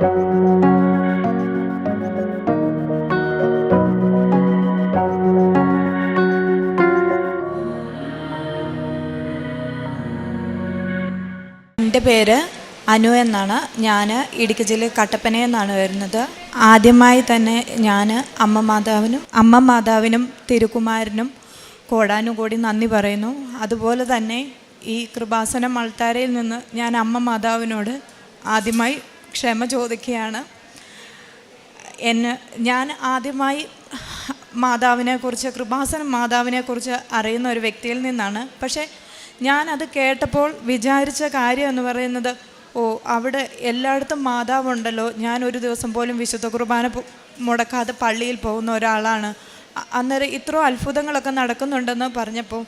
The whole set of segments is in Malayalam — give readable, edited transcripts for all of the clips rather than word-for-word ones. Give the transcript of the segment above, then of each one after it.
എൻ്റെ പേര് അനു എന്നാണ്. ഞാൻ ഇടുക്കി ജില്ലയിൽ കട്ടപ്പനയിൽ നിന്നാണ് വരുന്നത്. ആദ്യമായി തന്നെ ഞാൻ അമ്മ മാതാവിനും തിരുക്കുമാരനും കോടാനുകോടി നന്ദി പറയുന്നു. അതുപോലെ തന്നെ ഈ കൃപാസനം അൾത്താരയിൽ നിന്ന് ഞാൻ അമ്മ മാതാവിനോട് ആദ്യമായി ക്ഷമ ചോദിക്കുകയാണ്. ഞാൻ ആദ്യമായി മാതാവിനെക്കുറിച്ച്, കൃപാസനം മാതാവിനെക്കുറിച്ച് അറിയുന്ന ഒരു വ്യക്തിയിൽ നിന്നാണ്. പക്ഷേ ഞാനത് കേട്ടപ്പോൾ വിചാരിച്ച കാര്യം എന്ന് പറയുന്നത്, അവിടെ എല്ലായിടത്തും മാതാവുണ്ടല്ലോ, ഞാൻ ഒരു ദിവസം പോലും വിശുദ്ധ കുർബാന മുടക്കാതെ പള്ളിയിൽ പോകുന്ന ഒരാളാണ്, അന്നേരം ഇത്ര അത്ഭുതങ്ങളൊക്കെ നടക്കുന്നുണ്ടെന്ന് പറഞ്ഞപ്പോൾ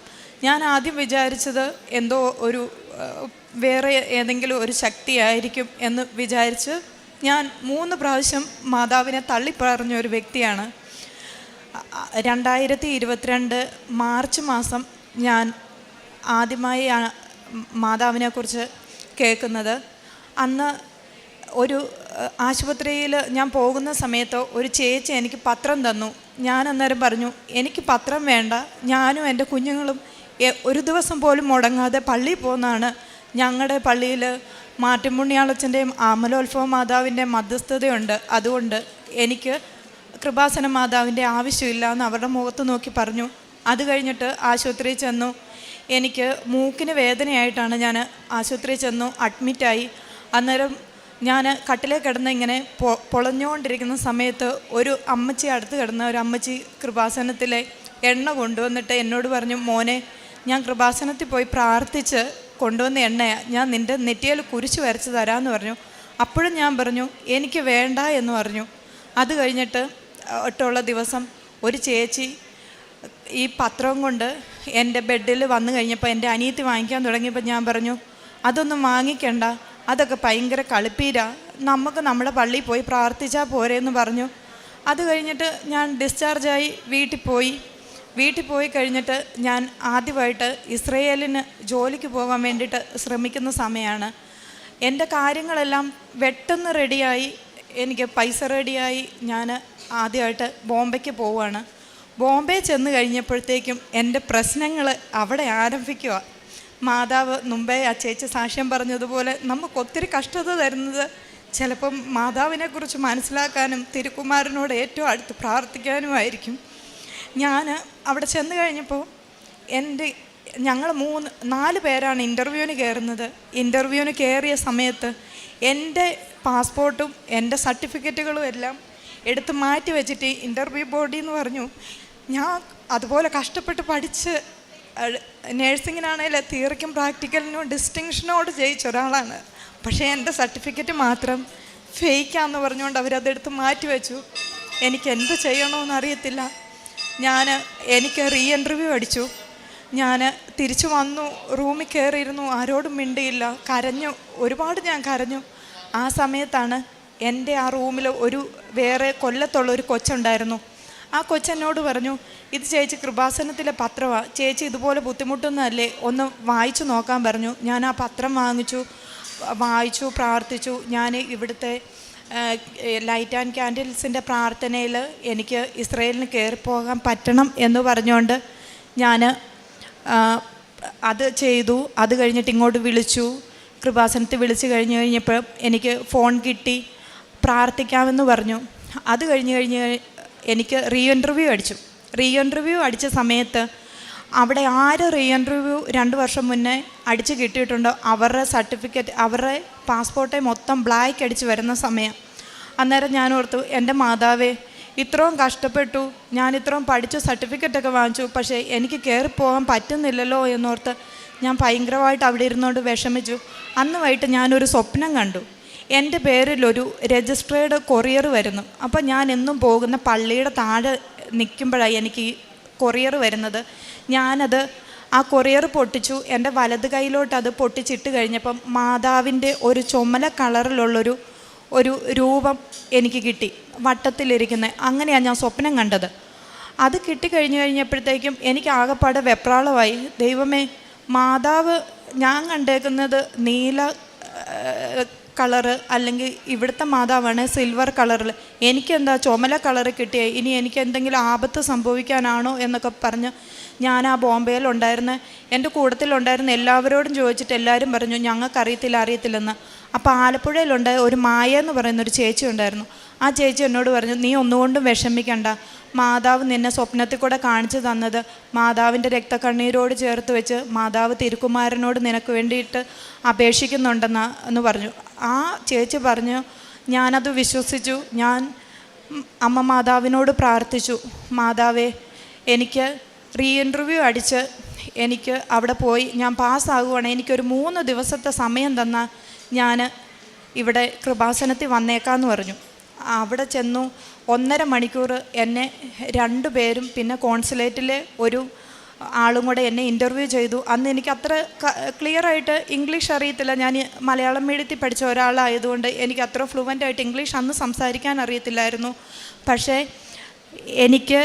ഞാൻ ആദ്യം വിചാരിച്ചത് എന്തോ ഒരു വേറെ ഏതെങ്കിലും ഒരു ശക്തിയായിരിക്കും എന്ന് വിചാരിച്ച് ഞാൻ 3 പ്രാവശ്യം മാതാവിനെ തള്ളിപ്പറഞ്ഞ ഒരു വ്യക്തിയാണ്. 2022 മാർച്ച് മാസം ഞാൻ ആദ്യമായി മാതാവിനെക്കുറിച്ച് കേൾക്കുന്നത്. അന്ന് ഒരു ആശുപത്രിയിൽ ഞാൻ പോകുന്ന സമയത്ത് ഒരു ചേച്ചി എനിക്ക് പത്രം തന്നു. ഞാൻ അന്നേരം പറഞ്ഞു, എനിക്ക് പത്രം വേണ്ട, ഞാനും എൻ്റെ കുഞ്ഞുങ്ങളും ഒരു ദിവസം പോലും മുടങ്ങാതെ പള്ളിയിൽ പോകുന്നതാണ്. ഞങ്ങളുടെ പള്ളിയിൽ മാർട്ടിൻ പുണ്യാളച്ചൻ്റെയും ആമലോത്ഭവ മാതാവിൻ്റെ മധ്യസ്ഥതയുണ്ട്, അതുകൊണ്ട് എനിക്ക് കൃപാസന മാതാവിൻ്റെ ആവശ്യമില്ല എന്ന് അവരുടെ മുഖത്ത് നോക്കി പറഞ്ഞു. അത് കഴിഞ്ഞിട്ട് ആശുപത്രിയിൽ ചെന്നു. എനിക്ക് മൂക്കിന് വേദനയായിട്ടാണ് ഞാൻ ആശുപത്രിയിൽ ചെന്നു, അഡ്മിറ്റായി. അന്നേരം ഞാൻ കട്ടിലേ കിടന്ന് ഇങ്ങനെ പൊളഞ്ഞുകൊണ്ടിരിക്കുന്ന സമയത്ത് ഒരു അമ്മച്ചി അടുത്ത് കിടന്ന ഒരു അമ്മച്ചി കൃപാസനത്തിലെ എണ്ണ കൊണ്ടുവന്നിട്ട് എന്നോട് പറഞ്ഞു, മോനെ, ഞാൻ കൃപാസനത്തിൽ പോയി പ്രാർത്ഥിച്ച് കൊണ്ടുവന്ന എണ്ണയാണ്, ഞാൻ നിൻ്റെ നെറ്റിയിൽ കുരിശ് വരച്ച് തരാമെന്ന് പറഞ്ഞു. അപ്പോഴും ഞാൻ പറഞ്ഞു എനിക്ക് വേണ്ട എന്ന് പറഞ്ഞു. അത് കഴിഞ്ഞിട്ട് ഒട്ടുള്ള ദിവസം ഒരു ചേച്ചി ഈ പത്രം കൊണ്ട് എൻ്റെ ബെഡിൽ വന്നു കഴിഞ്ഞപ്പോൾ എൻ്റെ അനിയത്തി വാങ്ങിക്കാൻ തുടങ്ങിയപ്പോൾ ഞാൻ പറഞ്ഞു, അതൊന്നും വാങ്ങിക്കണ്ട, അതൊക്കെ ഭയങ്കര കളിപ്പീരാ, നമുക്ക് നമ്മുടെ പള്ളിയിൽ പോയി പ്രാർത്ഥിച്ചാൽ പോരെയെന്ന് പറഞ്ഞു. അത് കഴിഞ്ഞിട്ട് ഞാൻ ഡിസ്ചാർജായി വീട്ടിൽ പോയി കഴിഞ്ഞിട്ട് ഞാൻ ആദ്യമായിട്ട് ഇസ്രയേലിന് ജോലിക്ക് പോകാൻ വേണ്ടിയിട്ട് ശ്രമിക്കുന്ന സമയമാണ്. എൻ്റെ കാര്യങ്ങളെല്ലാം പെട്ടെന്ന് റെഡിയായി, എനിക്ക് പൈസ റെഡിയായി. ഞാൻ ആദ്യമായിട്ട് ബോംബെക്ക് പോവുകയാണ്. ബോംബെ ചെന്ന് കഴിഞ്ഞപ്പോഴത്തേക്കും എൻ്റെ പ്രശ്നങ്ങൾ അവിടെ ആരംഭിക്കുക. മാതാവ് മുമ്പേ ആ ചേച്ചി സാക്ഷ്യം പറഞ്ഞതുപോലെ നമുക്കൊത്തിരി കഷ്ടത തരുന്നത് ചിലപ്പം മാതാവിനെക്കുറിച്ച് മനസ്സിലാക്കാനും തിരുക്കുമാരനോട് ഏറ്റവും അടുത്ത് പ്രാർത്ഥിക്കാനുമായിരിക്കും. ഞാൻ അവിടെ ചെന്ന് കഴിഞ്ഞപ്പോൾ ഞങ്ങൾ 4 പേരാണ് ഇൻ്റർവ്യൂവിന് കയറുന്നത്. ഇൻ്റർവ്യൂവിന് കയറിയ സമയത്ത് എൻ്റെ പാസ്പോർട്ടും എൻ്റെ സർട്ടിഫിക്കറ്റുകളും എല്ലാം എടുത്ത് മാറ്റി വെച്ചിട്ട് ഇൻ്റർവ്യൂ ബോർഡിൽ നിന്ന് പറഞ്ഞു, ഞാൻ അതുപോലെ കഷ്ടപ്പെട്ട് പഠിച്ച് നേഴ്സിങ്ങിനാണെങ്കിൽ തിയറിക്കും പ്രാക്ടിക്കലിനും ഡിസ്റ്റിങ്ഷനോട് ജയിച്ച ഒരാളാണ്, പക്ഷേ എൻ്റെ സർട്ടിഫിക്കറ്റ് മാത്രം ഫേക്കാന്ന് പറഞ്ഞുകൊണ്ട് അവരതെടുത്ത് മാറ്റി വെച്ചു. എനിക്ക് എന്ത് ചെയ്യണമെന്ന് അറിയത്തില്ല. എനിക്ക് റീ ഇൻ്റർവ്യൂ അടിച്ചു. ഞാൻ തിരിച്ചു വന്നു, റൂമിൽ കയറിയിരുന്നു, ആരോടും മിണ്ടിയില്ല, കരഞ്ഞു, ഒരുപാട് ഞാൻ കരഞ്ഞു. ആ സമയത്താണ് എൻ്റെ ആ റൂമിൽ ഒരു വേറെ കൊല്ലത്തുള്ള ഒരു കൊച്ചുണ്ടായിരുന്നു. ആ കൊച്ചെന്നോട് പറഞ്ഞു, ഇത് ചേച്ചി കൃപാസനത്തിലെ പത്രമാണ്, ചേച്ചി ഇതുപോലെ ബുദ്ധിമുട്ടൊന്നുമല്ലേ, ഒന്ന് വായിച്ചു നോക്കാൻ പറഞ്ഞു. ഞാൻ ആ പത്രം വായിച്ചു, പ്രാർത്ഥിച്ചു. ഞാൻ ഇവിടുത്തെ ലൈറ്റ് ആൻഡ് ക്യാൻഡിൽസിൻ്റെ പ്രാർത്ഥനയിൽ എനിക്ക് ഇസ്രയേലിന് കയറിപ്പോകാൻ പറ്റണം എന്ന് പറഞ്ഞുകൊണ്ട് ഞാൻ അത് ചെയ്തു. അത് കഴിഞ്ഞിട്ട് ഇങ്ങോട്ട് വിളിച്ചു, കൃപാസനത്തിൽ വിളിച്ച് കഴിഞ്ഞപ്പോൾ എനിക്ക് ഫോൺ കിട്ടി, പ്രാർത്ഥിക്കാമെന്ന് പറഞ്ഞു. അത് കഴിഞ്ഞ് എനിക്ക് റീ ഇൻ്റർവ്യൂ അടിച്ച സമയത്ത് അവിടെ ആര് റീ ഇൻ്റർവ്യൂ 2 വർഷം മുന്നേ അടിച്ച് കിട്ടിയിട്ടുണ്ടോ അവരുടെ സർട്ടിഫിക്കറ്റ്, അവരുടെ പാസ്പോർട്ടെ മൊത്തം ബ്ലാക്ക് അടിച്ച് വരുന്ന സമയം. അന്നേരം ഞാൻ ഓർത്തു, എൻ്റെ മാതാവേ, ഇത്രയും കഷ്ടപ്പെട്ടു, ഞാൻ ഇത്രയും പഠിച്ചു, സർട്ടിഫിക്കറ്റൊക്കെ വാങ്ങിച്ചു, പക്ഷേ എനിക്ക് കയറിപ്പോകാൻ പറ്റുന്നില്ലല്ലോ എന്നോർത്ത് ഞാൻ ഭയങ്കരമായിട്ട് അവിടെ ഇരുന്നുകൊണ്ട് വിഷമിച്ചു. അന്ന് വൈകിട്ട് ഞാനൊരു സ്വപ്നം കണ്ടു. എൻ്റെ പേരിലൊരു രജിസ്ട്രേഡ് കൊറിയർ വരുന്നു. അപ്പോൾ ഞാൻ എന്നും പോകുന്ന പള്ളിയുടെ താഴെ നിൽക്കുമ്പോഴാണ് എനിക്ക് ഈ കൊറിയർ വരുന്നത്. ഞാനത് ആ കൊറിയർ പൊട്ടിച്ചു. എൻ്റെ വലത് കൈയിലോട്ട് അത് പൊട്ടിച്ചിട്ട് കഴിഞ്ഞപ്പം മാതാവിൻ്റെ ഒരു ചുമല കളറിലുള്ളൊരു രൂപം എനിക്ക് കിട്ടി, വട്ടത്തിലിരിക്കുന്നത്. അങ്ങനെയാണ് ഞാൻ സ്വപ്നം കണ്ടത്. അത് കഴിഞ്ഞപ്പോഴത്തേക്കും എനിക്ക് ആകെപ്പാടെ വെപ്രാളമായി. ദൈവമേ, മാതാവ് ഞാൻ കണ്ടേക്കുന്നത് നീല കളറ്, അല്ലെങ്കിൽ ഇവിടുത്തെ മാതാവാണ് സിൽവർ കളറിൽ, എനിക്കെന്താ ചുമല കളറ് കിട്ടിയേ, ഇനി എനിക്ക് എന്തെങ്കിലും ആപത്ത് സംഭവിക്കാനാണോ എന്നൊക്കെ പറഞ്ഞ് ഞാൻ ആ ബോംബെയിലുണ്ടായിരുന്ന എൻ്റെ കൂട്ടത്തിലുണ്ടായിരുന്ന എല്ലാവരോടും ചോദിച്ചിട്ട് എല്ലാവരും പറഞ്ഞു അറിയത്തില്ലെന്ന്. അപ്പോൾ ആലപ്പുഴയിലുണ്ടായ ഒരു മായ എന്ന് പറയുന്നൊരു ചേച്ചി ഉണ്ടായിരുന്നു. ആ ചേച്ചി എന്നോട് പറഞ്ഞു, നീ ഒന്നുകൊണ്ടും വിഷമിക്കണ്ട, മാതാവ് നിന്നെ സ്വപ്നത്തിൽ കൂടെ കാണിച്ചു തന്നത് മാതാവിൻ്റെ രക്തക്കണ്ണീരോട് ചേർത്ത് വെച്ച് മാതാവ് തിരുക്കുമാരനോട് നിനക്ക് വേണ്ടിയിട്ട് അപേക്ഷിക്കുന്നുണ്ടെന്ന് പറഞ്ഞു. ആ ചേച്ചി പറഞ്ഞു, ഞാനത് വിശ്വസിച്ചു. ഞാൻ അമ്മ മാതാവിനോട് പ്രാർത്ഥിച്ചു, മാതാവേ എനിക്ക് ഇൻ്റർവ്യൂ അടിച്ച് എനിക്ക് അവിടെ പോയി ഞാൻ പാസ്സാകുവാണ്, എനിക്കൊരു 3 ദിവസത്തെ സമയം തന്നാൽ ഞാൻ ഇവിടെ കൃപാസനത്തിൽ വന്നേക്കാമെന്ന് പറഞ്ഞു. അവിടെ ചെന്നു 1.5 മണിക്കൂർ എന്നെ 2 പേരും പിന്നെ കോൺസുലേറ്റിലെ ഒരു ആളും കൂടെ എന്നെ ഇൻ്റർവ്യൂ ചെയ്തു. അന്ന് എനിക്ക് അത്ര ക്ലിയറായിട്ട് ഇംഗ്ലീഷ് അറിയത്തില്ല. ഞാൻ മലയാളം മീഡിയത്തിൽ പഠിച്ച ഒരാളായതുകൊണ്ട് എനിക്ക് അത്ര ഫ്ലുവൻ്റായിട്ട് ഇംഗ്ലീഷ് അന്ന് സംസാരിക്കാൻ അറിയത്തില്ലായിരുന്നു. പക്ഷേ എനിക്ക്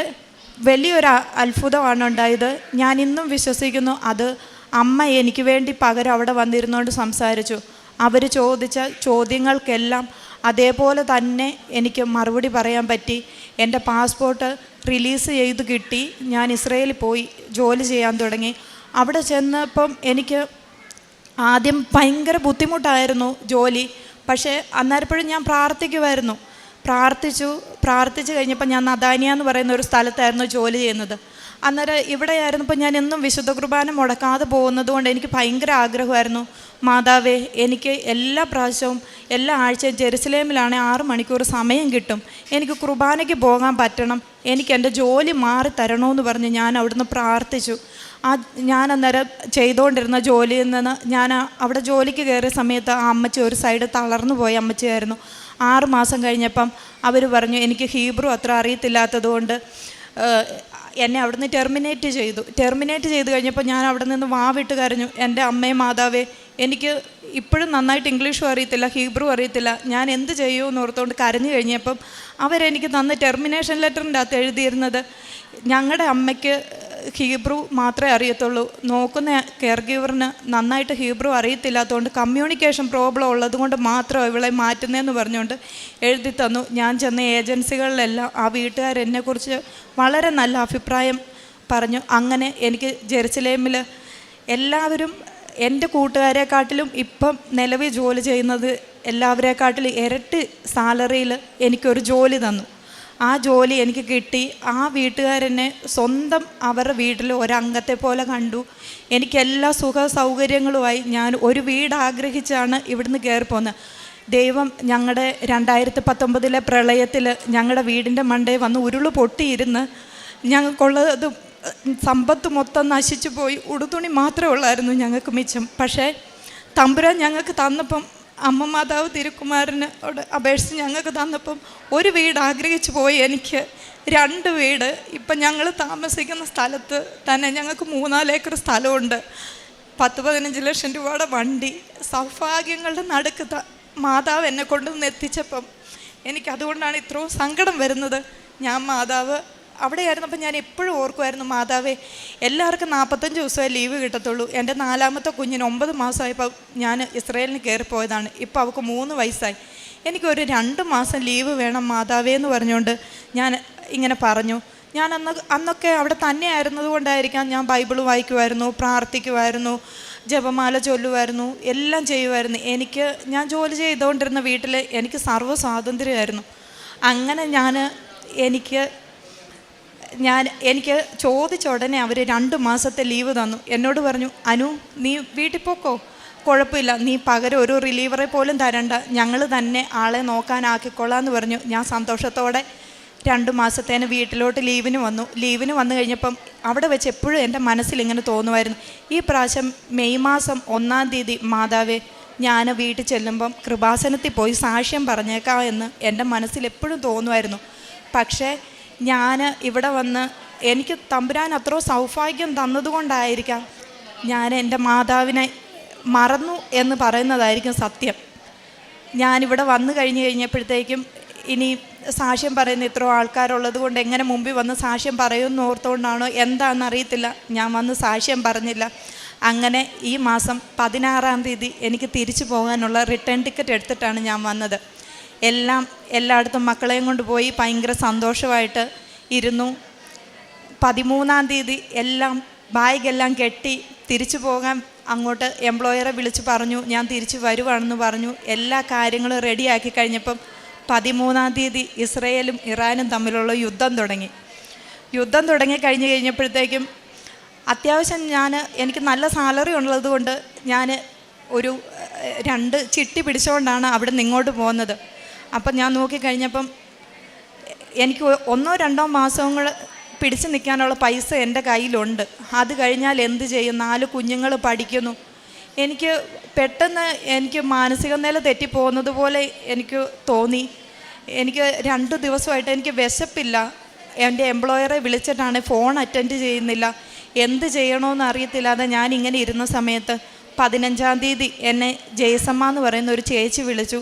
വലിയൊരു അത്ഭുതമാണ് ഉണ്ടായത്. ഞാൻ ഇന്നും വിശ്വസിക്കുന്നു അത് അമ്മ എനിക്ക് വേണ്ടി പകരം അവിടെ വന്നിരുന്നുകൊണ്ട് സംസാരിച്ചു. അവർ ചോദിച്ച ചോദ്യങ്ങൾക്കെല്ലാം അതേപോലെ തന്നെ എനിക്ക് മറുപടി പറയാൻ പറ്റി. എൻ്റെ പാസ്പോർട്ട് റിലീസ് ചെയ്ത് കിട്ടി. ഞാൻ ഇസ്രയേലിൽ പോയി ജോലി ചെയ്യാൻ തുടങ്ങി. അവിടെ ചെന്നപ്പം എനിക്ക് ആദ്യം ഭയങ്കര ബുദ്ധിമുട്ടായിരുന്നു ജോലി. പക്ഷേ അന്നേരപ്പോഴും ഞാൻ പ്രാർത്ഥിച്ചു കഴിഞ്ഞപ്പോൾ ഞാൻ നദാനിയ എന്ന് പറയുന്ന ഒരു സ്ഥലത്തായിരുന്നു ജോലി ചെയ്യുന്നത്. അന്നേരം ഇവിടെയായിരുന്നപ്പോൾ ഞാൻ എന്നും വിശുദ്ധ കുർബാന മുടക്കാതെ പോകുന്നത് കൊണ്ട് എനിക്ക് ഭയങ്കര ആഗ്രഹമായിരുന്നു, മാതാവേ എനിക്ക് എല്ലാ പ്രാവശ്യവും എല്ലാ ആഴ്ചയും ജെറുസലേമിലാണ് 6 മണിക്കൂർ സമയം കിട്ടും, എനിക്ക് കുർബാനയ്ക്ക് പോകാൻ പറ്റണം, എനിക്ക് എൻ്റെ ജോലി മാറി തരണമെന്ന് പറഞ്ഞ് ഞാൻ അവിടുന്ന് പ്രാർത്ഥിച്ചു. ഞാൻ അന്നേരം ചെയ്തുകൊണ്ടിരുന്ന ജോലിയിൽ നിന്ന് ഞാൻ അവിടെ ജോലിക്ക് കയറിയ സമയത്ത് ആ അമ്മച്ചി ഒരു സൈഡ് തളർന്നു പോയ അമ്മച്ചിയായിരുന്നു. 6 മാസം കഴിഞ്ഞപ്പം അവർ പറഞ്ഞു എനിക്ക് ഹീബ്രു അത്ര അറിയത്തില്ലാത്തത് കൊണ്ട് എന്നെ അവിടുന്ന് ടെർമിനേറ്റ് ചെയ്ത് കഴിഞ്ഞപ്പോൾ ഞാൻ അവിടെ നിന്ന് വാവിട്ട് കരഞ്ഞു, എൻ്റെ അമ്മയും മാതാവേ എനിക്ക് ഇപ്പോഴും നന്നായിട്ട് ഇംഗ്ലീഷും അറിയത്തില്ല ഹീബ്രു അറിയത്തില്ല, ഞാൻ എന്ത് ചെയ്യുമെന്ന് ഓർത്തുകൊണ്ട് കരഞ്ഞു കഴിഞ്ഞപ്പം അവരെനിക്ക് തന്ന ടെർമിനേഷൻ ലെറ്ററിൻ്റെ അകത്ത് എഴുതിയിരുന്നത്, ഞങ്ങളുടെ അമ്മയ്ക്ക് ഹീബ്രു മാത്രമേ അറിയത്തുള്ളൂ, നോക്കുന്ന കെയർ ഗീവറിന് നന്നായിട്ട് ഹീബ്രു അറിയത്തില്ലാത്തതുകൊണ്ട് കമ്മ്യൂണിക്കേഷൻ പ്രോബ്ലം ഉള്ളത് കൊണ്ട് മാത്രം ഇവളെ മാറ്റുന്നതെന്ന് പറഞ്ഞുകൊണ്ട് എഴുതി തന്നു. ഞാൻ ചെന്ന ഏജൻസികളിലെല്ലാം ആ വീട്ടുകാരെന്നെക്കുറിച്ച് വളരെ നല്ല അഭിപ്രായം പറഞ്ഞു. അങ്ങനെ എനിക്ക് ജെറുസലേമിൽ എല്ലാവരും എൻ്റെ കൂട്ടുകാരെക്കാട്ടിലും ഇപ്പം നിലവിൽ ജോലി ചെയ്യുന്നത് എല്ലാവരെക്കാട്ടിലും ഇരട്ടി സാലറിയിൽ എനിക്കൊരു ജോലി തന്നു. ആ ജോലി എനിക്ക് കിട്ടി. ആ വീട്ടുകാരെന്നെ സ്വന്തം അവരുടെ വീട്ടിൽ ഒരംഗത്തെ പോലെ കണ്ടു. എനിക്കെല്ലാ സുഖ സൗകര്യങ്ങളുമായി. ഞാൻ ഒരു വീട് ആഗ്രഹിച്ചാണ് ഇവിടുന്ന് കയറിപ്പോകുന്നത്. ദൈവം ഞങ്ങളുടെ 2019 പ്രളയത്തിൽ ഞങ്ങളുടെ വീടിൻ്റെ മണ്ടയിൽ വന്ന് ഉരുള് പൊട്ടിയിരുന്ന് ഞങ്ങൾക്കുള്ളത് സമ്പത്ത് മൊത്തം നശിച്ചു പോയി. ഉടുതുണി മാത്രമേ ഉള്ളായിരുന്നു ഞങ്ങൾക്ക് മിച്ചം. പക്ഷേ തമ്പുരാൻ ഞങ്ങൾക്ക് തന്നപ്പം അമ്മ മാതാവ് തിരുക്കുമാരനോട് അപേക്ഷിച്ച് ഞങ്ങൾക്ക് തന്നപ്പം ഒരു വീട് ആഗ്രഹിച്ചു പോയി എനിക്ക് 2 വീട്. ഇപ്പം ഞങ്ങൾ താമസിക്കുന്ന സ്ഥലത്ത് തന്നെ ഞങ്ങൾക്ക് 3-4 ഏക്കർ സ്ഥലമുണ്ട്, 10-15 ലക്ഷം രൂപയുടെ വണ്ടി. സൗഭാഗ്യങ്ങളുടെ നടുക്ക് മാതാവ് എന്നെ കൊണ്ടുവന്ന് എത്തിച്ചപ്പം എനിക്കതുകൊണ്ടാണ് ഇത്രയും സങ്കടം വരുന്നത്. ഞാൻ മാതാവ് അവിടെയായിരുന്നപ്പോൾ ഞാൻ എപ്പോഴും ഓർക്കുമായിരുന്നു, മാതാവേ എല്ലാവർക്കും 45 ദിവസമേ ലീവ് കിട്ടത്തുള്ളൂ. എൻ്റെ 4ാമത്തെ കുഞ്ഞിന് 9 മാസമായപ്പോൾ ഞാൻ ഇസ്രയേലിന് കയറിപ്പോയതാണ്. ഇപ്പോൾ അവൾക്ക് 3 വയസ്സായി. എനിക്കൊരു 2 മാസം ലീവ് വേണം മാതാവേ എന്ന് പറഞ്ഞുകൊണ്ട് ഞാൻ ഇങ്ങനെ പറഞ്ഞു. ഞാൻ അന്നൊക്കെ അവിടെ തന്നെ ആയിരുന്നത് കൊണ്ടായിരിക്കാം ഞാൻ ബൈബിൾ വായിക്കുമായിരുന്നു, പ്രാർത്ഥിക്കുമായിരുന്നു, ജപമാല ചൊല്ലുമായിരുന്നു, എല്ലാം ചെയ്യുമായിരുന്നു. ഞാൻ ജോലി ചെയ്തുകൊണ്ടിരുന്ന വീട്ടിൽ എനിക്ക് സർവ്വ സ്വാതന്ത്ര്യമായിരുന്നു. അങ്ങനെ എനിക്ക് ചോദിച്ച ഉടനെ അവർ 2 മാസത്തെ ലീവ് തന്നു. എന്നോട് പറഞ്ഞു, അനു നീ വീട്ടിൽ പോക്കോ, കുഴപ്പമില്ല, നീ പകരം ഒരു റിലീവറെ പോലും തരണ്ട, ഞങ്ങൾ തന്നെ ആളെ നോക്കാനാക്കിക്കൊള്ളാമെന്ന് പറഞ്ഞു. ഞാൻ സന്തോഷത്തോടെ 2 മാസത്തേന് വീട്ടിലോട്ട് ലീവിന് വന്നു കഴിഞ്ഞപ്പം അവിടെ വെച്ച് എപ്പോഴും എൻ്റെ മനസ്സിലിങ്ങനെ തോന്നുമായിരുന്നു, ഈ പ്രാവശ്യം മെയ് മാസം 1-ാം തീയതി മാതാവേ ഞാൻ വീട്ടിൽ ചെല്ലുമ്പം കൃപാസനത്തിൽ പോയി സാക്ഷ്യം പറഞ്ഞേക്കാം എന്ന് എൻ്റെ മനസ്സിൽ എപ്പോഴും തോന്നുമായിരുന്നു. പക്ഷേ ഞാൻ ഇവിടെ വന്ന് എനിക്ക് തമ്പുരാൻ അത്ര സൗഭാഗ്യം തന്നതുകൊണ്ടായിരിക്കാം ഞാൻ എൻ്റെ മാതാവിനെ മറന്നു എന്ന് പറയുന്നതായിരിക്കും സത്യം. ഞാനിവിടെ വന്നു കഴിഞ്ഞപ്പോഴത്തേക്കും ഇനി സാക്ഷ്യം പറയുന്ന ഇത്ര ആൾക്കാരുള്ളത് കൊണ്ട് എങ്ങനെ മുമ്പിൽ വന്ന് സാക്ഷ്യം പറയുമെന്ന് ഓർത്തുകൊണ്ടാണോ എന്താണെന്നറിയത്തില്ല, ഞാൻ വന്ന് സാക്ഷ്യം പറഞ്ഞില്ല. അങ്ങനെ ഈ മാസം 16-ാം തീയതി എനിക്ക് തിരിച്ചു പോകാനുള്ള റിട്ടേൺ ടിക്കറ്റ് എടുത്തിട്ടാണ് ഞാൻ വന്നത്. എല്ലായിടത്തും മക്കളെയും കൊണ്ട് പോയി ഭയങ്കര സന്തോഷമായിട്ട് ഇരുന്നു. 13-ാം തീയതി ബാഗെല്ലാം കെട്ടി തിരിച്ചു പോകാൻ അങ്ങോട്ട് എംപ്ലോയറെ വിളിച്ച് പറഞ്ഞു, ഞാൻ തിരിച്ചു വരുവാണെന്ന് പറഞ്ഞു. എല്ലാ കാര്യങ്ങളും റെഡിയാക്കി കഴിഞ്ഞപ്പം 13-ാം തീയതി ഇസ്രയേലും ഇറാനും തമ്മിലുള്ള യുദ്ധം തുടങ്ങി കഴിഞ്ഞപ്പോഴത്തേക്കും അത്യാവശ്യം എനിക്ക് നല്ല സാലറി ഉള്ളത് കൊണ്ട് ഞാൻ ഒരു 2 ചിട്ടി പിടിച്ചുകൊണ്ടാണ് അവിടെ നിന്ന് ഇങ്ങോട്ട് പോകുന്നത്. അപ്പം ഞാൻ നോക്കിക്കഴിഞ്ഞപ്പം എനിക്ക് 1-2 മാസങ്ങൾ പിടിച്ചു നിൽക്കാനുള്ള പൈസ എൻ്റെ കയ്യിലുണ്ട്. അത് കഴിഞ്ഞാൽ എന്ത് ചെയ്യും? 4 കുഞ്ഞുങ്ങൾ പഠിക്കുന്നു. എനിക്ക് പെട്ടെന്ന് മാനസിക നില തെറ്റിപ്പോകുന്നത് പോലെ എനിക്ക് തോന്നി. എനിക്ക് 2 ദിവസമായിട്ട് എനിക്ക് വിശപ്പില്ല. എൻ്റെ എംപ്ലോയറെ വിളിച്ചിട്ടാണ് ഫോൺ അറ്റൻഡ് ചെയ്യുന്നില്ല. എന്ത് ചെയ്യണമെന്ന് അറിയത്തില്ലാതെ ഞാനിങ്ങനെ ഇരുന്ന സമയത്ത് 15-ാം തീയതി എന്നെ ജയസമ്മ എന്ന് പറയുന്ന ഒരു ചേച്ചി വിളിച്ചു.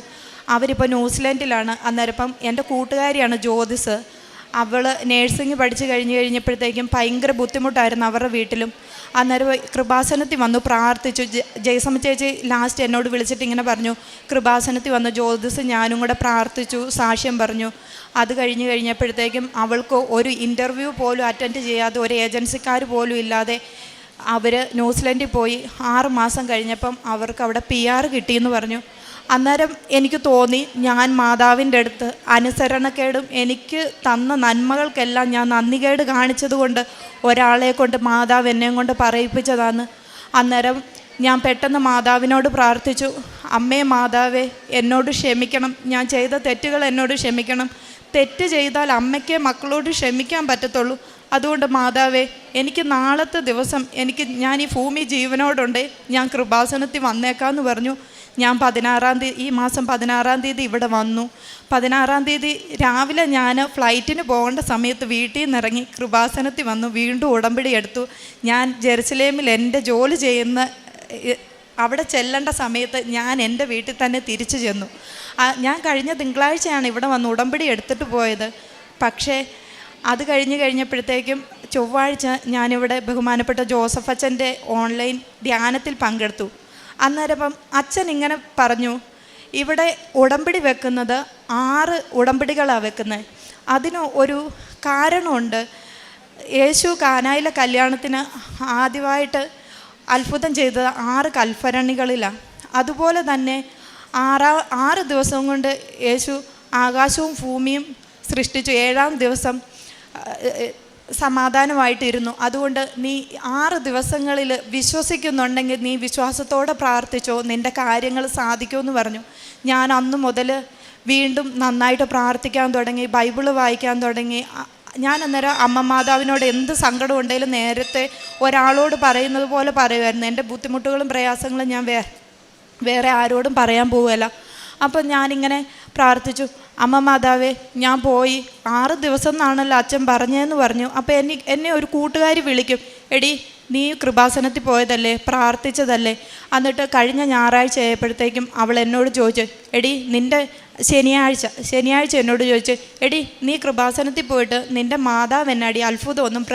അവരിപ്പോൾ ന്യൂസിലാൻഡിലാണ്. അന്നേരം എൻ്റെ കൂട്ടുകാരിയാണ് ജ്യോതിസ്. അവൾ നേഴ്സിംഗ് പഠിച്ച് കഴിഞ്ഞപ്പോഴത്തേക്കും ഭയങ്കര ബുദ്ധിമുട്ടായിരുന്നു അവരുടെ വീട്ടിലും. അന്നേരം കൃപാസനത്തിൽ വന്നു പ്രാർത്ഥിച്ചു. ജയസമ്മ ചേച്ചി ലാസ്റ്റ് എന്നോട് വിളിച്ചിട്ട് ഇങ്ങനെ പറഞ്ഞു, കൃപാസനത്തിൽ വന്നു ജ്യോതിസ് ഞാനും കൂടെ പ്രാർത്ഥിച്ചു, സാക്ഷ്യം പറഞ്ഞു. അത് കഴിഞ്ഞപ്പോഴത്തേക്കും അവൾക്ക് ഒരു ഇൻ്റർവ്യൂ പോലും അറ്റൻഡ് ചെയ്യാതെ, ഒരു ഏജൻസിക്കാർ പോലും ഇല്ലാതെ അവർ ന്യൂസിലൻഡിൽ പോയി. 6 മാസം കഴിഞ്ഞപ്പം അവർക്ക് അവിടെ PR കിട്ടിയെന്ന് പറഞ്ഞു. അന്നേരം എനിക്ക് തോന്നി, ഞാൻ മാതാവിൻ്റെ അടുത്ത് അനുസരണക്കേടും എനിക്ക് തന്ന നന്മകൾക്കെല്ലാം ഞാൻ നന്ദികേട് കാണിച്ചതുകൊണ്ട് ഒരാളെ കൊണ്ട് മാതാവ് എന്നെ കൊണ്ട് പറയിപ്പിച്ചതാണ്. അന്നേരം ഞാൻ പെട്ടെന്ന് മാതാവിനോട് പ്രാർത്ഥിച്ചു, അമ്മേ മാതാവേ എന്നോട് ക്ഷമിക്കണം, ഞാൻ ചെയ്ത തെറ്റുകൾ എന്നോട് ക്ഷമിക്കണം. തെറ്റ് ചെയ്താൽ അമ്മയ്ക്ക് മക്കളോട് ക്ഷമിക്കാൻ പറ്റത്തുള്ളൂ. അതുകൊണ്ട് മാതാവേ എനിക്ക് നാളത്തെ ദിവസം ഞാൻ ഈ ഭൂമി ജീവനോടുണ്ട്, ഞാൻ കൃപാസനത്തിൽ വന്നേക്കാമെന്ന് പറഞ്ഞു. ഞാൻ ഈ മാസം 16-ാം തീയതി ഇവിടെ വന്നു. 16-ാം തീയതി രാവിലെ ഞാൻ ഫ്ലൈറ്റിന് പോകേണ്ട സമയത്ത് വീട്ടിൽ നിന്ന് ഇറങ്ങി കൃപാസനത്തിൽ വന്നു. വീണ്ടും ഉടമ്പടി എടുത്തു. ഞാൻ ജെറുസലേമിൽ എൻ്റെ ജോലി ചെയ്യുന്ന അവിടെ ചെല്ലേണ്ട സമയത്ത് ഞാൻ എൻ്റെ വീട്ടിൽ തന്നെ തിരിച്ചു ചെന്നു. ഞാൻ കഴിഞ്ഞ തിങ്കളാഴ്ചയാണ് ഇവിടെ വന്ന് ഉടമ്പടി എടുത്തിട്ട് പോയത്. പക്ഷേ അത് കഴിഞ്ഞപ്പോഴത്തേക്കും ചൊവ്വാഴ്ച ഞാനിവിടെ ബഹുമാനപ്പെട്ട ജോസഫ് അച്ഛൻ്റെ ഓൺലൈൻ ധ്യാനത്തിൽ പങ്കെടുത്തു. അന്നേരം അച്ഛൻ ഇങ്ങനെ പറഞ്ഞു, ഇവിടെ ഉടമ്പടി വെക്കുന്നത് 6 ഉടമ്പടികളാണ് വെക്കുന്നത്. അതിന് ഒരു കാരണമുണ്ട്. യേശു കാനായിലെ കല്യാണത്തിന് ആദ്യമായിട്ട് അത്ഭുതം ചെയ്തത് 6 കൽഭരണികളിലാണ്. അതുപോലെ തന്നെ 6 ദിവസം കൊണ്ട് യേശു ആകാശവും ഭൂമിയും സൃഷ്ടിച്ചു. 7-ാം ദിവസം സമാധാനമായിട്ടിരുന്നു. അതുകൊണ്ട് നീ 6 ദിവസങ്ങളിൽ വിശ്വസിക്കുന്നുണ്ടെങ്കിൽ നീ വിശ്വാസത്തോടെ പ്രാർത്ഥിച്ചോ, നിൻ്റെ കാര്യങ്ങൾ സാധിക്കുമെന്ന് പറഞ്ഞു. ഞാൻ അന്ന് മുതൽ വീണ്ടും നന്നായിട്ട് പ്രാർത്ഥിക്കാൻ തുടങ്ങി, ബൈബിള് വായിക്കാൻ തുടങ്ങി. ഞാൻ അന്നേരം അമ്മ മാതാവിനോട് എന്ത് സങ്കടം ഉണ്ടെങ്കിലും നേരത്തെ ഒരാളോട് പറയുന്നത് പോലെ പറയുമായിരുന്നു. എൻ്റെ ബുദ്ധിമുട്ടുകളും പ്രയാസങ്ങളും ഞാൻ വേറെ ആരോടും പറയാൻ പോവുകയല്ല. അപ്പം ഞാനിങ്ങനെ പ്രാർത്ഥിച്ചു, അമ്മ മാതാവേ ഞാൻ പോയി 6 ദിവസം എന്നാണല്ലോ അച്ഛൻ പറഞ്ഞതെന്ന് പറഞ്ഞു. അപ്പോൾ എന്നെ ഒരു കൂട്ടുകാരി വിളിക്കും, എടി നീ കൃപാസനത്തിൽ പോയതല്ലേ, പ്രാർത്ഥിച്ചതല്ലേ. എന്നിട്ട് കഴിഞ്ഞ ഞായറാഴ്ച ആയപ്പോഴത്തേക്കും അവൾ എന്നോട് ചോദിച്ചു, എടി നിൻ്റെ ശനിയാഴ്ച എന്നോട് ചോദിച്ചു, എടി നീ കൃപാസനത്തിൽ പോയിട്ട് നിൻ്റെ മാതാവ് എന്നാടി അത്ഭുതമൊന്നും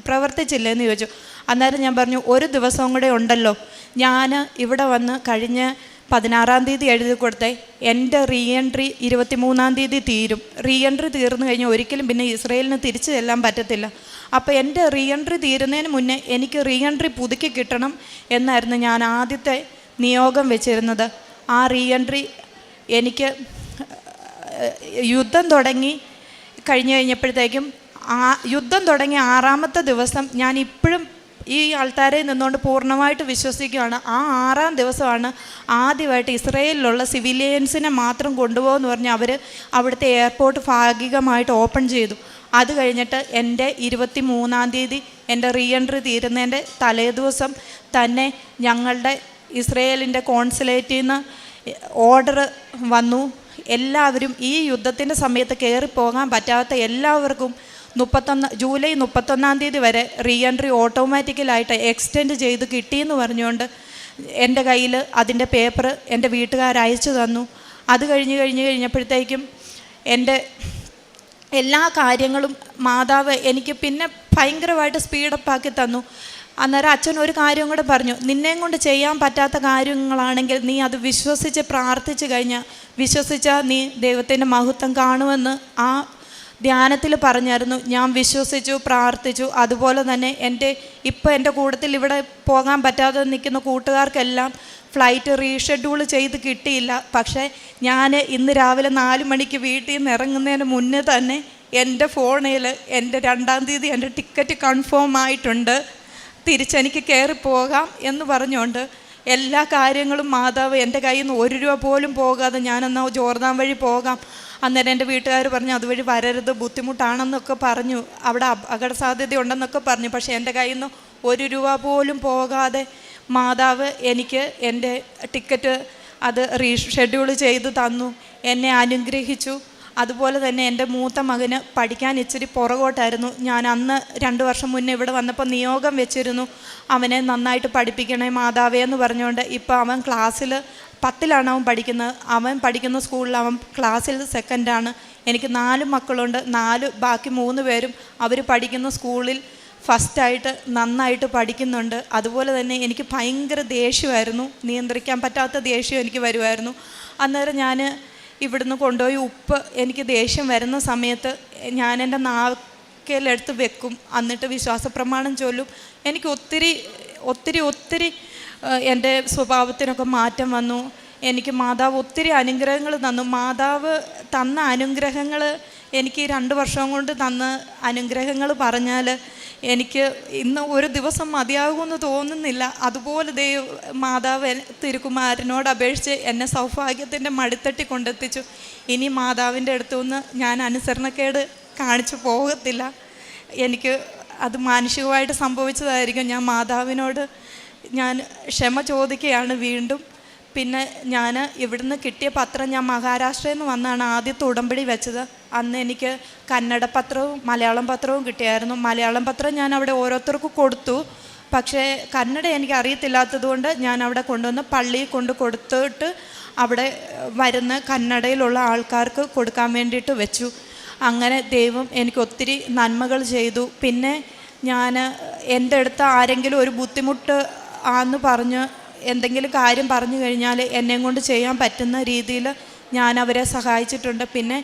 പ്രവർത്തിച്ചില്ലെന്ന് ചോദിച്ചു. അന്നേരം ഞാൻ പറഞ്ഞു, ഒരു ദിവസവും കൂടെ ഉണ്ടല്ലോ, ഞാൻ ഇവിടെ വന്ന് കഴിഞ്ഞ 16-ാം തീയതി എഴുതി കൊടുത്തേ, എൻ്റെ റീഎൻട്രി 23-ാം തീയതി തീരും. റീഎൻട്രി തീർന്നു കഴിഞ്ഞാൽ ഒരിക്കലും പിന്നെ ഇസ്രയേലിന് തിരിച്ചു ചെല്ലാൻ പറ്റത്തില്ല. അപ്പോൾ എൻ്റെ റീഎൻട്രി തീരുന്നതിന് മുന്നേ എനിക്ക് റീഎൻട്രി പുതുക്കി കിട്ടണം എന്നായിരുന്നു ഞാൻ ആദ്യത്തെ നിയോഗം വെച്ചിരുന്നത്. ആ റീഎൻട്രി എനിക്ക് യുദ്ധം തുടങ്ങി കഴിഞ്ഞപ്പോഴത്തേക്കും യുദ്ധം തുടങ്ങി 6-ാമത്തെ ദിവസം ഞാൻ ഇപ്പോഴും ഈ ആൾക്കാരെ നിന്നുകൊണ്ട് പൂർണ്ണമായിട്ട് വിശ്വസിക്കുകയാണ്. ആ 6-ാം ദിവസമാണ് ആദ്യമായിട്ട് ഇസ്രയേലിലുള്ള സിവിലിയൻസിനെ മാത്രം കൊണ്ടുപോകുമെന്ന് പറഞ്ഞ് അവർ അവിടുത്തെ എയർപോർട്ട് ഭാഗികമായിട്ട് ഓപ്പൺ ചെയ്തു. അത് കഴിഞ്ഞിട്ട് എൻ്റെ 23-ാം തീയതി എൻ്റെ റീഎൻട്രി തീരുന്നതിൻ്റെ തലേദിവസം തന്നെ ഞങ്ങളുടെ ഇസ്രയേലിൻ്റെ കോൺസുലേറ്റിൽ നിന്ന് ഓർഡർ വന്നു. എല്ലാവരും ഈ യുദ്ധത്തിൻ്റെ സമയത്ത് കയറിപ്പോകാൻ പറ്റാത്ത എല്ലാവർക്കും ജൂലൈ 31-ാം തീയതി വരെ റീഎൻട്രി ഓട്ടോമാറ്റിക്കലായിട്ട് എക്സ്റ്റെൻഡ് ചെയ്ത് കിട്ടിയെന്ന് പറഞ്ഞുകൊണ്ട് എൻ്റെ കയ്യിൽ അതിൻ്റെ പേപ്പർ എൻ്റെ വീട്ടുകാരയച്ചു തന്നു. അത് കഴിഞ്ഞപ്പോഴത്തേക്കും എൻ്റെ എല്ലാ കാര്യങ്ങളും മാതാവ് എനിക്ക് പിന്നെ ഭയങ്കരമായിട്ട് സ്പീഡപ്പാക്കി തന്നു. അന്നേരം അച്ഛൻ ഒരു കാര്യം കൂടെ പറഞ്ഞു, നിന്നെയും കൊണ്ട് ചെയ്യാൻ പറ്റാത്ത കാര്യങ്ങളാണെങ്കിൽ നീ അത് വിശ്വസിച്ച് പ്രാർത്ഥിച്ചു കഴിഞ്ഞാൽ വിശ്വസിച്ചാൽ നീ ദൈവത്തിൻ്റെ മഹത്വം കാണുമെന്ന് ആ ധ്യാനത്തിൽ പറഞ്ഞായിരുന്നു. ഞാൻ വിശ്വസിച്ചു, പ്രാർത്ഥിച്ചു. അതുപോലെ തന്നെ എൻ്റെ കൂട്ടത്തിൽ ഇവിടെ പോകാൻ പറ്റാതെ നിൽക്കുന്ന കൂട്ടുകാർക്കെല്ലാം ഫ്ലൈറ്റ് റീഷെഡ്യൂൾ ചെയ്ത് കിട്ടിയില്ല. പക്ഷേ ഞാൻ ഇന്ന് രാവിലെ 4 മണിക്ക് വീട്ടിൽ നിന്ന് ഇറങ്ങുന്നതിന് മുന്നേ തന്നെ എൻ്റെ ഫോണിൽ എൻ്റെ 2-ാം തീയതി എൻ്റെ ടിക്കറ്റ് കൺഫേം ആയിട്ടുണ്ട്, തിരിച്ചെനിക്ക് കയറിപ്പോകാം എന്ന് പറഞ്ഞുകൊണ്ട് എല്ലാ കാര്യങ്ങളും മാതാവ് എൻ്റെ കയ്യിൽ നിന്ന് 1 രൂപ പോലും പോകാതെ ഞാനെന്നാൽ ജോർദാൻ വഴി പോകാം. അന്നേരം എൻ്റെ വീട്ടുകാർ പറഞ്ഞു അതുവഴി വരരുത്, ബുദ്ധിമുട്ടാണെന്നൊക്കെ പറഞ്ഞു, അവിടെ അപകട സാധ്യത ഉണ്ടെന്നൊക്കെ പറഞ്ഞു. പക്ഷേ എൻ്റെ കയ്യിൽ നിന്ന് 1 രൂപ പോലും പോകാതെ മാതാവ് എനിക്ക് എൻ്റെ ടിക്കറ്റ് അത് റീഷെഡ്യൂൾ ചെയ്ത് തന്നു, എന്നെ അനുഗ്രഹിച്ചു. അതുപോലെ തന്നെ എൻ്റെ മൂത്ത മകന് പഠിക്കാൻ ഇച്ചിരി പുറകോട്ടായിരുന്നു. ഞാൻ അന്ന് 2 വർഷം മുന്നേ ഇവിടെ വന്നപ്പോൾ നിയോഗം വെച്ചിരുന്നു, അവനെ നന്നായിട്ട് പഠിപ്പിക്കണേ മാതാവേ എന്ന് പറഞ്ഞുകൊണ്ട്. ഇപ്പോൾ അവൻ ക്ലാസ്സിൽ 10ലാണ് അവൻ പഠിക്കുന്നത്. അവൻ പഠിക്കുന്ന സ്കൂളിൽ അവൻ ക്ലാസ്സിൽ സെക്കൻഡാണ്. എനിക്ക് 4 മക്കളുണ്ട്. ബാക്കി 3 പേരും അവർ പഠിക്കുന്ന സ്കൂളിൽ ഫസ്റ്റായിട്ട് നന്നായിട്ട് പഠിക്കുന്നുണ്ട്. അതുപോലെ തന്നെ എനിക്ക് ഭയങ്കര ദേഷ്യമായിരുന്നു, നിയന്ത്രിക്കാൻ പറ്റാത്ത ദേഷ്യം എനിക്ക് വരുമായിരുന്നു. അന്നേരം ഞാൻ ഇവിടുന്ന് കൊണ്ടുപോയി ഉപ്പ് എനിക്ക് ദേഷ്യം വരുന്ന സമയത്ത് ഞാൻ എൻ്റെ നാക്കിലെടുത്ത് വെക്കും, എന്നിട്ട് വിശ്വാസപ്രമാണം ചൊല്ലും. എനിക്ക് ഒത്തിരി എൻ്റെ സ്വഭാവത്തിനൊക്കെ മാറ്റം വന്നു. എനിക്ക് മാതാവ് ഒത്തിരി അനുഗ്രഹങ്ങൾ തന്നു. മാതാവ് തന്ന അനുഗ്രഹങ്ങൾ എനിക്ക് 2 വർഷം കൊണ്ട് തന്ന അനുഗ്രഹങ്ങൾ പറഞ്ഞാൽ എനിക്ക് ഇന്ന് ഒരു ദിവസം മതിയാകുമെന്ന് തോന്നുന്നില്ല. അതുപോലെ മാതാവ് തിരുക്കുമാരനോട് അപേക്ഷിച്ച് എന്നെ സൗഭാഗ്യത്തിൻ്റെ മടിത്തട്ടി കൊണ്ടെത്തിച്ചു. ഇനി മാതാവിൻ്റെ അടുത്തുനിന്ന് ഞാൻ അനുസരണക്കേട് കാണിച്ചു പോകത്തില്ല. എനിക്ക് അത് മാനുഷികമായിട്ട് സംഭവിച്ചതായിരിക്കും. ഞാൻ മാതാവിനോട് ഞാൻ ക്ഷമ ചോദിക്കുകയാണ് വീണ്ടും. പിന്നെ ഞാൻ ഇവിടുന്ന് കിട്ടിയ പത്രം, ഞാൻ മഹാരാഷ്ട്രയിൽ നിന്ന് വന്നാണ് ആദ്യത്തെ ഉടമ്പടി വെച്ചത്. അന്ന് എനിക്ക് കന്നഡ പത്രവും മലയാളം പത്രവും കിട്ടിയായിരുന്നു. മലയാളം പത്രം ഞാൻ അവിടെ ഓരോരുത്തർക്കും കൊടുത്തു. പക്ഷേ കന്നഡ എനിക്ക് അറിയത്തില്ലാത്തത് കൊണ്ട് ഞാൻ അവിടെ കൊണ്ടുവന്ന് പള്ളിയിൽ കൊടുത്തിട്ട് അവിടെ വരുന്ന കന്നഡയിലുള്ള ആൾക്കാർക്ക് കൊടുക്കാൻ വേണ്ടിയിട്ട് വെച്ചു. അങ്ങനെ ദൈവം എനിക്ക് ഒത്തിരി നന്മകൾ ചെയ്തു. പിന്നെ ഞാൻ എൻ്റെ അടുത്ത് ആരെങ്കിലും ഒരു ബുദ്ധിമുട്ട് ആന്ന് പറഞ്ഞ് എന്തെങ്കിലും കാര്യം പറഞ്ഞു കഴിഞ്ഞാൽ എന്നെയും കൊണ്ട് ചെയ്യാൻ പറ്റുന്ന രീതിയിൽ ഞാൻ അവരെ സഹായിച്ചിട്ടുണ്ട്. പിന്നെ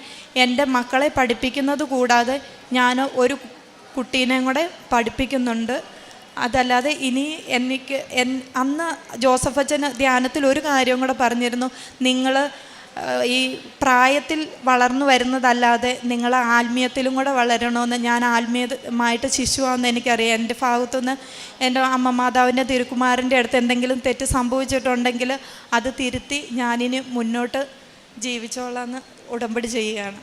എൻ്റെ മക്കളെ പഠിപ്പിക്കുന്നത് കൂടാതെ ഞാൻ ഒരു കുട്ടീനെയും കൂടെ പഠിപ്പിക്കുന്നുണ്ട്. അതല്ലാതെ ഇനി അന്ന് ജോസഫ് അച്ഛൻ ധ്യാനത്തിൽ ഒരു കാര്യം കൂടെ പറഞ്ഞിരുന്നു, നിങ്ങൾ ഈ പ്രായത്തിൽ വളർന്നു വരുന്നതല്ലാതെ നിങ്ങൾ ആത്മീയത്തിലും കൂടെ വളരണമെന്ന്. ഞാൻ ആത്മീയമായിട്ട് ശിശുവാണെന്ന് എനിക്കറിയാം. എൻ്റെ ഭാഗത്തുനിന്ന് എൻ്റെ അമ്മ മാതാവിൻ്റെ തിരുക്കുമാരൻ്റെ അടുത്ത് എന്തെങ്കിലും തെറ്റ് സംഭവിച്ചിട്ടുണ്ടെങ്കിൽ അത് തിരുത്തി ഞാനിനി മുന്നോട്ട് ജീവിച്ചോളാമെന്ന് ഉടമ്പടി ചെയ്യുകയാണ്.